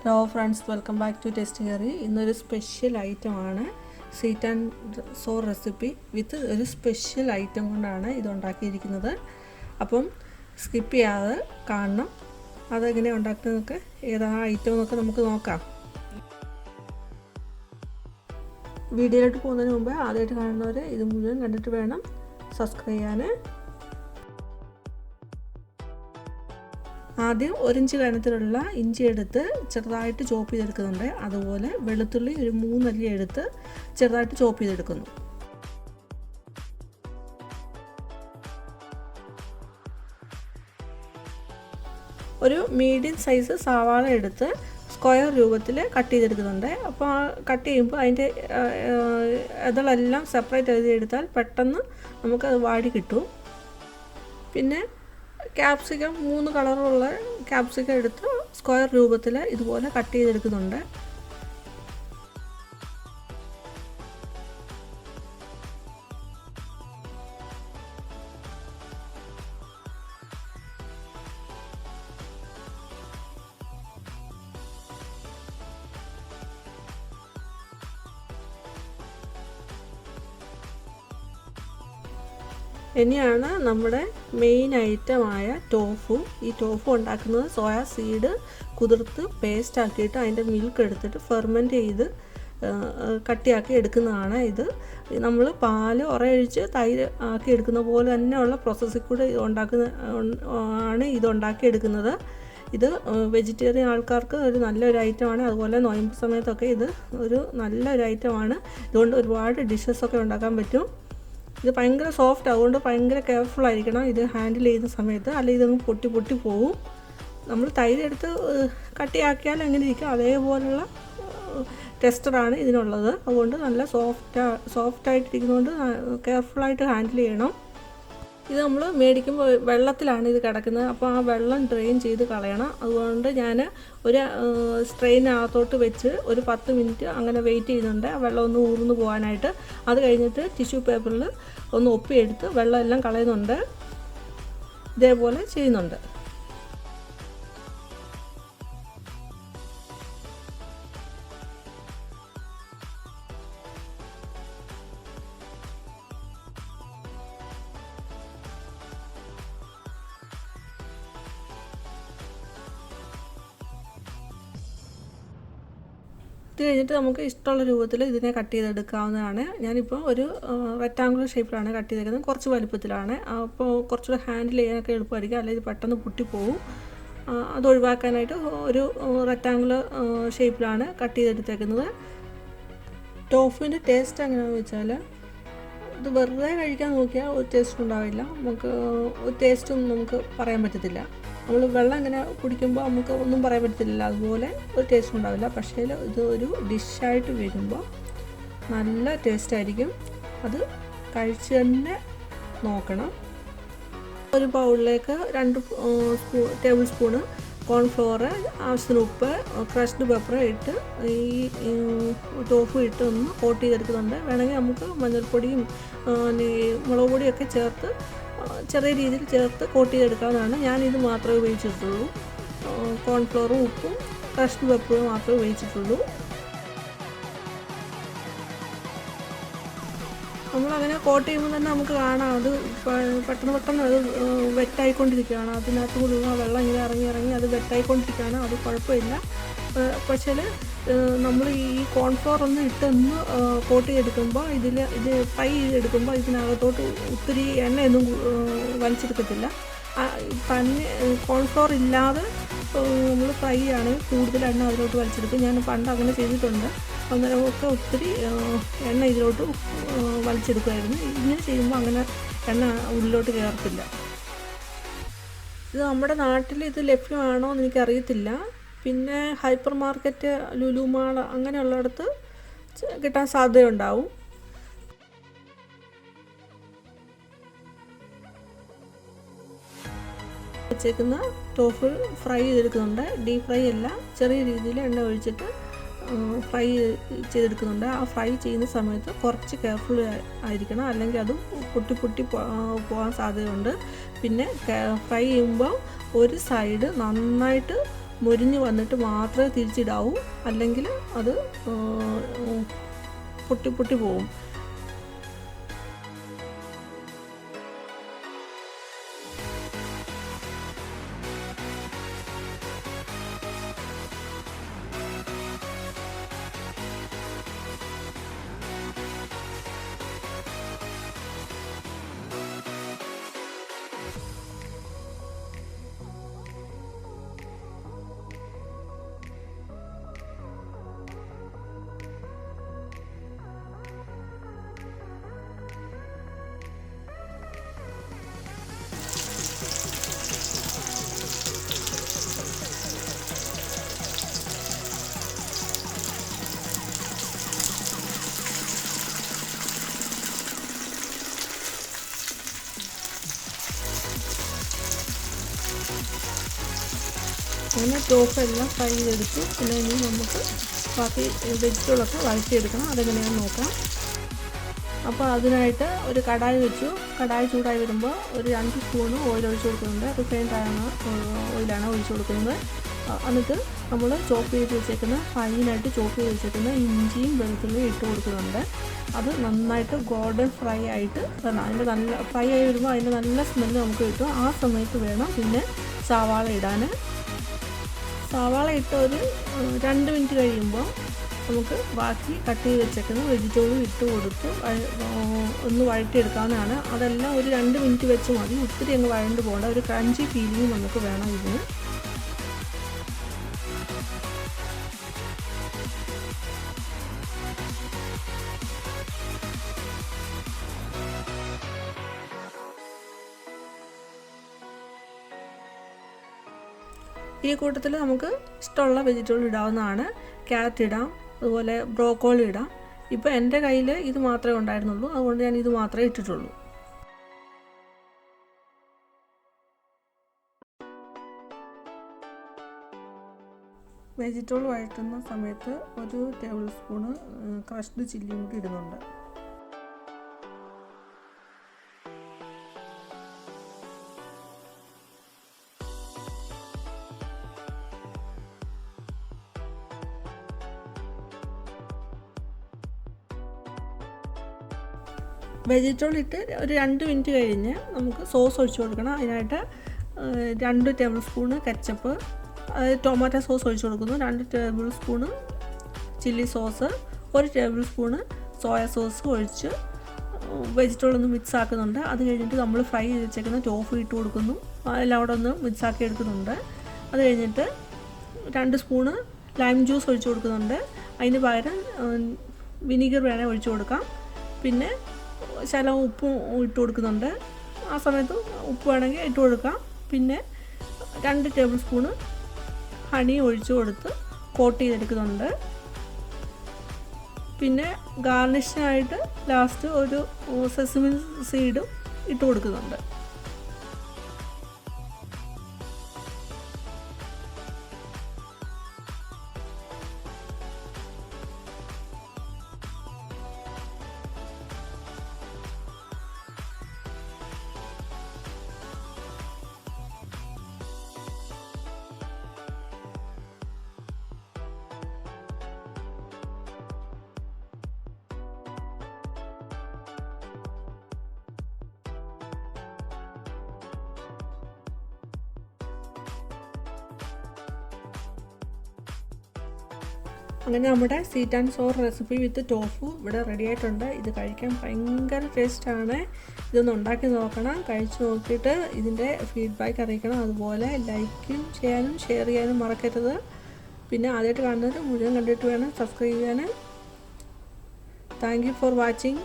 Hello friends, welcome back to taste curry. ഇന്നൊരു special ഐറ്റമാണ് sweet and sour recipe with ഒരു special item കൊണ്ടാണ് ഇത് ഉണ്ടാക്കിയിരിക്കുന്നത്. അപ്പം സ്കിപ്പ് ചെയ്യാതെ കാണണം. അതെങ്ങനെ ഉണ്ടാക്കുന്നതൊക്കെ ഏതാണ് ഐറ്റം എന്നൊക്കെ നമുക്ക് നോക്കാം. വീഡിയോയിലോട്ട് പോകുന്നതിന് മുമ്പ് ആദ്യമായിട്ട് കാണുന്നവർ ഇത് മുഴുവൻ കണ്ടിട്ട് വേണം സബ്സ്ക്രൈബ് ചെയ്യാൻ. ആദ്യം 1 ഇഞ്ച് കനത്തിലുള്ള ഇഞ്ചി എടുത്ത് ചെറുതായിട്ട് ചോപ്പ് ചെയ്തെടുക്കുന്നുണ്ട്. അതുപോലെ വെളുത്തുള്ളി ഒരു 3 അല്ലി എടുത്ത് ചെറുതായിട്ട് ചോപ്പ് ചെയ്തെടുക്കുന്നു. ഒരു മീഡിയം സൈസ് സവാള എടുത്ത് സ്ക്വയർ രൂപത്തിൽ കട്ട് ചെയ്തെടുക്കുന്നുണ്ട്. അപ്പോൾ കട്ട് ചെയ്യുമ്പോൾ അതിൻ്റെ ഇതെല്ലാം സെപ്പറേറ്റ് എഴുതിയെടുത്താൽ പെട്ടെന്ന് നമുക്കത് വാടി കിട്ടും. പിന്നെ ക്യാപ്സിക്കം 3 കളറുള്ള ക്യാപ്സിക്കം എടുത്ത് സ്ക്വയർ രൂപത്തിൽ ഇതുപോലെ കട്ട് ചെയ്തെടുക്കുന്നുണ്ട്. ഇനിയാണ് നമ്മുടെ മെയിൻ ഐറ്റമായ ടോഫു. ഈ ടോഫു ഉണ്ടാക്കുന്നത് സോയ സീഡ് കുതിർത്ത് പേസ്റ്റ് ആക്കിയിട്ട് അതിൻ്റെ മിൽക്ക് എടുത്തിട്ട് ഫെർമെൻറ്റ് ചെയ്ത് കട്ടിയാക്കി എടുക്കുന്നതാണ്. ഇത് നമ്മൾ പാല് ഉറയൊഴിച്ച് തൈര് ആക്കി എടുക്കുന്ന പോലെ തന്നെയുള്ള പ്രോസസ്സിൽ കൂടെ ഇത് ഉണ്ടാക്കിയെടുക്കുന്നത്. ഇത് വെജിറ്റേറിയൻ ആൾക്കാർക്ക് ഒരു നല്ലൊരു ഐറ്റമാണ്. അതുപോലെ നോയമ്പ് സമയത്തൊക്കെ ഇത് ഒരു നല്ലൊരു ഐറ്റമാണ്. ഇതുകൊണ്ട് ഒരുപാട് ഡിഷസൊക്കെ ഉണ്ടാക്കാൻ പറ്റും. ഇത് ഭയങ്കര സോഫ്റ്റ്, അതുകൊണ്ട് ഭയങ്കര കെയർഫുൾ ആയിരിക്കണം ഇത് ഹാൻഡിൽ ചെയ്യുന്ന സമയത്ത്, അല്ലെങ്കിൽ ഇതൊന്ന് പൊട്ടി പോവും. നമ്മൾ തൈര് എടുത്ത് കട്ടിയാക്കിയാൽ എങ്ങനെ ഇരിക്കും അതേപോലുള്ള ടെക്സ്ചറാണ് ഇതിനുള്ളത്. അതുകൊണ്ട് നല്ല സോഫ്റ്റായിട്ടിരിക്കുന്നതുകൊണ്ട് കെയർഫുള്ളായിട്ട് ഹാൻഡിൽ ചെയ്യണം. ഇത് നമ്മൾ മേടിക്കുമ്പോൾ വെള്ളത്തിലാണ് ഇത് കിടക്കുന്നത്. അപ്പോൾ ആ വെള്ളം ഡ്രെയിൻ ചെയ്ത് കളയണം. അതുകൊണ്ട് ഞാൻ ഒരു സ്ട്രെയിനകത്തോട്ട് വെച്ച് ഒരു 10 മിനിറ്റ് അങ്ങനെ വെയിറ്റ് ചെയ്യുന്നുണ്ട്, ആ വെള്ളം ഒന്ന് ഊർന്നു പോകാനായിട്ട്. അത് കഴിഞ്ഞിട്ട് ടിഷ്യൂ പേപ്പറിൽ ഒന്ന് ഒപ്പിയെടുത്ത് വെള്ളം എല്ലാം കളയുന്നുണ്ട്. ഇതേപോലെ ചെയ്യുന്നുണ്ട്. ഇത് കഴിഞ്ഞിട്ട് നമുക്ക് ഇഷ്ടമുള്ള രൂപത്തിൽ ഇതിനെ കട്ട് ചെയ്തെടുക്കാവുന്നതാണ്. ഞാനിപ്പോൾ ഒരു റെക്റ്റാങ്കുലർ ഷേപ്പിലാണ് കട്ട് ചെയ്തേക്കുന്നത്, കുറച്ച് വലുപ്പത്തിലാണ്. അപ്പോൾ കുറച്ചുകൂടെ ഹാൻഡിൽ ചെയ്യാനൊക്കെ എളുപ്പമായിരിക്കും, അല്ലെങ്കിൽ ഇത് പെട്ടെന്ന് പൊട്ടിപ്പോവും. അത് ഒഴിവാക്കാനായിട്ട് ഒരു റെക്റ്റാങ്കുലർ ഷേപ്പിലാണ് കട്ട് ചെയ്തെടുത്തേക്കുന്നത്. ടോഫുവിൻ്റെ ടേസ്റ്റ് എങ്ങനെയാണെന്ന് വെച്ചാൽ ഇത് വെറുതെ കഴിക്കാൻ നോക്കിയാൽ ഒരു ടേസ്റ്റ് ഉണ്ടാവില്ല. നമുക്ക് ഒരു ടേസ്റ്റും നമുക്ക് പറയാൻ പറ്റത്തില്ല. നമ്മൾ വെള്ളം ഇങ്ങനെ കുടിക്കുമ്പോൾ നമുക്ക് ഒന്നും പറയാൻ പറ്റത്തില്ല, അതുപോലെ ഒരു ടേസ്റ്റ് ഉണ്ടാവില്ല. പക്ഷേ ഇത് ഒരു ഡിഷായിട്ട് വരുമ്പോൾ നല്ല ടേസ്റ്റായിരിക്കും. അത് കഴിച്ച് തന്നെ നോക്കണം. ഒരു ബൗളിലേക്ക് 2 ടേബിൾ സ്പൂണ് കോൺഫ്ലോർ, ആവശ്യത്തിന് ഉപ്പ്, ക്രഷ്ഡ് പെപ്പർ ഇട്ട് ഈ ടോഫു ഇട്ട് ഒന്ന് കോട്ട് ചെയ്തെടുക്കുന്നുണ്ട്. വേണമെങ്കിൽ നമുക്ക് മഞ്ഞൾപ്പൊടിയും മുളക് പൊടിയൊക്കെ ചേർത്ത് ചെറിയ രീതിയിൽ ചേർത്ത് കോട്ട് ചെയ്തെടുക്കാവുന്നതാണ്. ഞാനിത് മാത്രമേ ഉപയോഗിച്ചിട്ടുള്ളൂ. കോൺഫ്ലോറും ഉപ്പും ക്രഷ്ഡ് പെപ്പറും മാത്രമേ ഉപയോഗിച്ചിട്ടുള്ളൂ. നമ്മളങ്ങനെ കോട്ട് ചെയ്യുമ്പോൾ തന്നെ നമുക്ക് കാണാം അത് പെട്ടെന്ന് അത് വെറ്റായിക്കൊണ്ടിരിക്കുകയാണ്. അതിനകത്ത് മുഴുവൻ വെള്ളം ഇങ്ങനെ ഇറങ്ങി അത് വെറ്റായിക്കൊണ്ടിരിക്കുകയാണ്. അത് കുഴപ്പമില്ല. പക്ഷേ നമ്മൾ ഈ കോൺഫ്ലോർ ഒന്ന് ഇട്ടൊന്ന് കോട്ട് ചെയ്തെടുക്കുമ്പോൾ ഇത് ഫ്രൈ ചെയ്തെടുക്കുമ്പോൾ ഇതിനകത്തോട്ട് ഒത്തിരി എണ്ണയൊന്നും വലിച്ചെടുക്കത്തില്ല. തന്നെ കോൺഫ്ലോർ ഇല്ലാതെ നമ്മൾ ഫ്രൈ ആണ് കൂടുതൽ എണ്ണ അതിലോട്ട് വലിച്ചെടുക്കും. ഞാൻ പണ്ട് അങ്ങനെ ചെയ്തിട്ടുണ്ട്. അന്നേരമൊക്കെ ഒത്തിരി എണ്ണ ഇതിലോട്ട് വലിച്ചെടുക്കുമായിരുന്നു. ഇങ്ങനെ ചെയ്യുമ്പോൾ അങ്ങനെ എണ്ണ ഉള്ളിലോട്ട് കയറത്തില്ല. ഇത് നമ്മുടെ നാട്ടിൽ ഇത് ലഭ്യമാണോ എന്ന് എനിക്കറിയത്തില്ല. പിന്നെ ഹൈപ്പർ മാർക്കറ്റ്, ലുലു മാൾ അങ്ങനെയുള്ളിടത്ത് കിട്ടാൻ സാധ്യതയുണ്ടാവും. വെച്ചേക്കുന്ന ടോഫു ഫ്രൈ ചെയ്തെടുക്കുന്നുണ്ട്. ഡീപ് ഫ്രൈ അല്ല, ചെറിയ രീതിയിൽ എണ്ണ ഒഴിച്ചിട്ട് ഫ്രൈ ചെയ്തെടുക്കുന്നുണ്ട്. ആ ഫ്രൈ ചെയ്യുന്ന സമയത്ത് കുറച്ച് കെയർഫുൾ ആയിരിക്കണം, അല്ലെങ്കിൽ അത് പൊട്ടി പോകാൻ സാധ്യതയുണ്ട്. പിന്നെ ഫ്രൈ ചെയ്യുമ്പോൾ ഒരു സൈഡ് നന്നായിട്ട് മുരിഞ്ഞ് വന്നിട്ട് മാത്രമേ തിരിച്ചിടാവൂ, അല്ലെങ്കിൽ അത് പൊട്ടി പൊട്ടി പോവും. അങ്ങനെ ടോഫ് എല്ലാം ഫ്രൈ ചെയ്തെടുത്തു. പിന്നെ ഇനി നമുക്ക് ബാക്കി വെജിറ്റബിളൊക്കെ വഴറ്റിയെടുക്കണം. അതെങ്ങനെയാണെന്ന് നോക്കാം. അപ്പോൾ അതിനായിട്ട് ഒരു കടായി വെച്ചു. കടായി ചൂടായി വരുമ്പോൾ ഒരു 2 സ്പൂണ് ഓയിൽ ഒഴിച്ച് കൊടുക്കുന്നുണ്ട്. റിഫൈൻഡ് ഓയിലാണ് ഒഴിച്ച് കൊടുക്കുന്നത്. എന്നിട്ട് നമ്മൾ ചോപ്പ് ചെയ്ത് വെച്ചേക്കുന്ന ഫൈനായിട്ട് ചോപ്പ് ചെയ്ത് വെച്ചേക്കുന്ന ഇഞ്ചിയും വെളുത്തുള്ളിയും ഇട്ട് കൊടുക്കുന്നുണ്ട്. അത് നന്നായിട്ട് ഗോൾഡൻ ഫ്രൈ ആയിട്ട് വരണം. അതിൻ്റെ നല്ല ഫ്രൈ ആയി വരുമ്പോൾ അതിൻ്റെ നല്ല സ്മെല്ല് നമുക്ക് കിട്ടും. ആ സമയത്ത് വേണം പിന്നെ സവാള ഇടാൻ. സവാള ഇട്ട് ഒരു 2 മിനിറ്റ് കഴിയുമ്പോൾ നമുക്ക് ബാക്കി കട്ട് ചെയ്ത് വെച്ചേക്കുന്ന വെജിറ്റബിളും ഇട്ട് കൊടുത്ത് ഒന്ന് വഴറ്റിയെടുക്കാവുന്നതാണ്. അതെല്ലാം ഒരു 2 മിനിറ്റ് വെച്ച് മതി. ഒത്തിരി അങ്ങ് വഴണ്ട് പോകേണ്ട. ഒരു ക്രഞ്ചി ഫീലിംഗ് നമുക്ക് വേണം ഇതിന്. ഈ കൂട്ടത്തിൽ നമുക്ക് ഇഷ്ടമുള്ള വെജിറ്റബിൾ ഇടാവുന്നതാണ്. ക്യാരറ്റ് ഇടാം, അതുപോലെ ബ്രോക്കോളി ഇടാം. ഇപ്പോൾ എൻ്റെ കയ്യിൽ ഇത് മാത്രമേ ഉണ്ടായിരുന്നുള്ളൂ, അതുകൊണ്ട് ഞാൻ ഇത് മാത്രമേ ഇട്ടിട്ടുള്ളൂ. വെജിറ്റബിൾ വഴറ്റുന്ന സമയത്ത് ഒരു ടേബിൾ സ്പൂണ് ക്രഷ്ഡ് ചില്ലിയും കൂടി ഇടുന്നുണ്ട്. വെജിറ്റബിൾ ഇട്ട് ഒരു 2 മിനിറ്റ് കഴിഞ്ഞ് നമുക്ക് സോസ് ഒഴിച്ച് കൊടുക്കണം. അതിനായിട്ട് 2 table spoon ketchup, tomato sauce ഒഴിച്ച് കൊടുക്കുന്നു. 2 table spoon chilli sauce, 1 table spoon soya sauce ഒഴിച്ച് വെജിറ്റബിൾ ഒന്ന് മിക്സ് ആക്കുന്നുണ്ട്. അത് കഴിഞ്ഞിട്ട് നമ്മൾ ഫ്രൈ ചെയ്ത് വെച്ചേക്കുന്ന ടോഫു ഇട്ട് കൊടുക്കുന്നു. എല്ലാം അവിടെ ഒന്ന് മിക്സ് ആക്കി എടുക്കുന്നുണ്ട്. അത് കഴിഞ്ഞിട്ട് 2 സ്പൂണ് ലൈം ജ്യൂസ് ഒഴിച്ച് കൊടുക്കുന്നുണ്ട്. അതിന് പകരം വിനീഗർ വേണേൽ ഒഴിച്ച് കൊടുക്കാം. പിന്നെ ശകലം ഉപ്പും ഇട്ട് കൊടുക്കുന്നുണ്ട്. ആ സമയത്ത് ഉപ്പ് വേണമെങ്കിൽ ഇട്ട് കൊടുക്കാം. പിന്നെ 2 ടേബിൾ സ്പൂണ് ഹണി ഒഴിച്ച് കൊടുത്ത് കോട്ട് ചെയ്തെടുക്കുന്നുണ്ട്. പിന്നെ ഗാർണിഷിനായിട്ട് ലാസ്റ്റ് ഒരു സെസമി സീഡും ഇട്ട് കൊടുക്കുന്നുണ്ട്. അങ്ങനെ നമ്മുടെ sweet and sour recipe with tofu ഇവിടെ റെഡി ആയിട്ടുണ്ട്. ഇത് കഴിക്കാൻ ഭയങ്കര ടേസ്റ്റാണ്. ഇതൊന്ന് ഉണ്ടാക്കി നോക്കണം. കഴിച്ച് നോക്കിയിട്ട് ഇതിൻ്റെ ഫീഡ്ബാക്ക് അറിയിക്കണം. അതുപോലെ ലൈക്കും ചെയ്യാനും ഷെയർ ചെയ്യാനും മറക്കരുത്. പിന്നെ ആദ്യമായിട്ട് കാണുന്നത് മുഴുവൻ കണ്ടിട്ട് വേണം സബ്സ്ക്രൈബ് ചെയ്യാൻ. Thank you for watching.